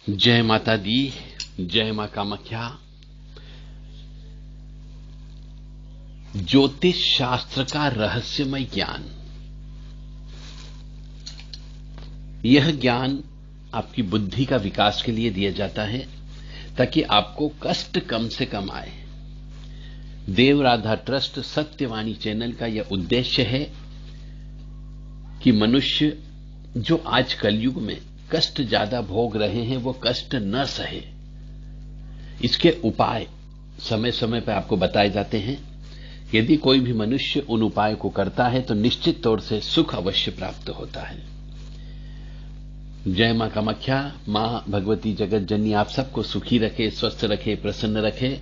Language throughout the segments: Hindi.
जय माता दी, जय मां कामाख्या। ज्योतिष शास्त्र का रहस्यमय ज्ञान, यह ज्ञान आपकी बुद्धि का विकास के लिए दिया जाता है ताकि आपको कष्ट कम से कम आए। देव राधा ट्रस्ट सत्यवाणी चैनल का यह उद्देश्य है कि मनुष्य जो आज कलयुग में कष्ट ज्यादा भोग रहे हैं वो कष्ट न सहे। इसके उपाय समय समय पर आपको बताए जाते हैं। यदि कोई भी मनुष्य उन उपाय को करता है तो निश्चित तौर से सुख अवश्य प्राप्त होता है। जय मां कामाख्या। मां भगवती जगत जननी आप सबको सुखी रखे, स्वस्थ रखे, प्रसन्न रखे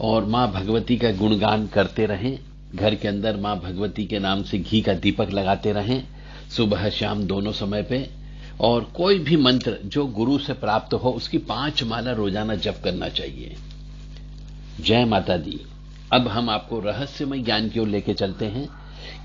और मां भगवती का गुणगान करते रहें। घर के अंदर मां भगवती के नाम से घी का दीपक लगाते रहें, सुबह शाम दोनों समय पे। और कोई भी मंत्र जो गुरु से प्राप्त हो उसकी 5 माला रोजाना जप करना चाहिए। जय माता दी। अब हम आपको रहस्यमय ज्ञान की ओर लेके चलते हैं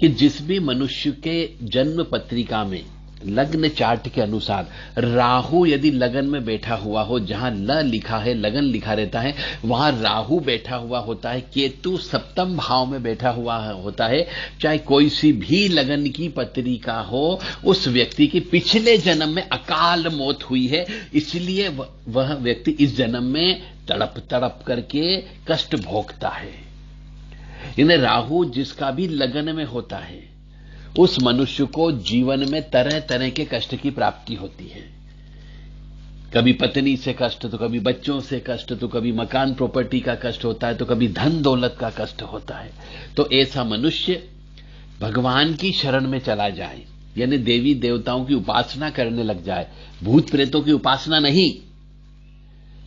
कि जिस भी मनुष्य के जन्म पत्रिका में लग्न चार्ट के अनुसार राहु यदि लगन में बैठा हुआ हो, जहां ल लिखा है लगन लिखा रहता है वहां राहु बैठा हुआ होता है, केतु सप्तम भाव में बैठा हुआ होता है, चाहे कोई सी भी लगन की पत्रिका हो, उस व्यक्ति की पिछले जन्म में अकाल मौत हुई है। इसलिए वह व्यक्ति इस जन्म में तड़प तड़प करके कष्ट भोगता है। इन्हें राहु जिसका भी लगन में होता है उस मनुष्य को जीवन में तरह तरह के कष्ट की प्राप्ति होती है। कभी पत्नी से कष्ट, तो कभी बच्चों से कष्ट, तो कभी मकान प्रॉपर्टी का कष्ट होता है, तो कभी धन दौलत का कष्ट होता है। तो ऐसा मनुष्य भगवान की शरण में चला जाए, यानी देवी देवताओं की उपासना करने लग जाए। भूत प्रेतों की उपासना नहीं,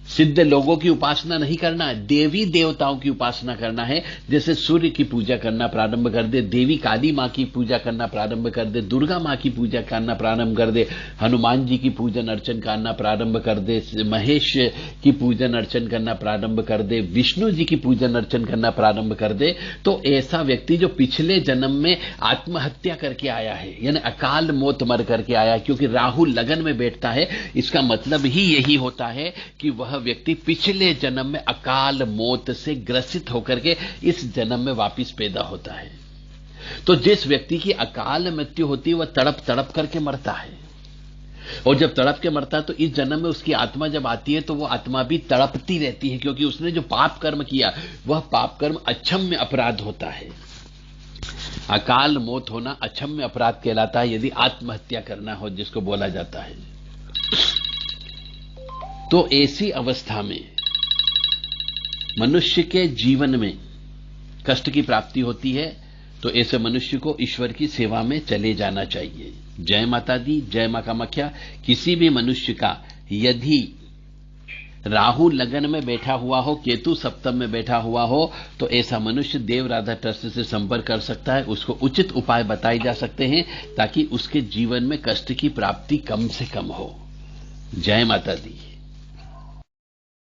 सिद्ध लोगों की उपासना नहीं करना है, देवी देवताओं की उपासना करना है। जैसे सूर्य की पूजा करना प्रारंभ कर दे, देवी काली मां की पूजा करना प्रारंभ कर दे, दुर्गा मां की पूजा करना प्रारंभ कर दे, हनुमान जी की पूजन अर्चन करना प्रारंभ कर दे, महेश की पूजन अर्चन करना प्रारंभ कर दे, विष्णु जी की पूजन अर्चन करना प्रारंभ कर दे, तो ऐसा व्यक्ति जो पिछले जन्म में आत्महत्या करके आया है, यानी अकाल मौत मर करके आया, क्योंकि राहु लगन में बैठता है, इसका मतलब ही यही होता है कि वह व्यक्ति पिछले जन्म में अकाल मौत से ग्रसित होकर के इस जन्म में वापस पैदा होता है। तो जिस व्यक्ति की अकाल मृत्यु होती है वह तड़प तड़प करके मरता है, और जब तड़प के मरता है तो इस जन्म में उसकी आत्मा जब आती है तो वो आत्मा भी तड़पती रहती है, क्योंकि उसने जो पाप कर्म किया वह पाप कर्म अक्षम्य अपराध होता है। अकाल मौत होना अक्षम्य अपराध कहलाता है, यदि आत्महत्या करना हो जिसको बोला जाता है। तो ऐसी अवस्था में मनुष्य के जीवन में कष्ट की प्राप्ति होती है, तो ऐसे मनुष्य को ईश्वर की सेवा में चले जाना चाहिए। जय माता दी, जय मां कामाख्या। किसी भी मनुष्य का यदि राहु लगन में बैठा हुआ हो, केतु सप्तम में बैठा हुआ हो, तो ऐसा मनुष्य देव राधा ट्रस्ट से संपर्क कर सकता है। उसको उचित उपाय बताए जा सकते हैं ताकि उसके जीवन में कष्ट की प्राप्ति कम से कम हो। जय माता दी।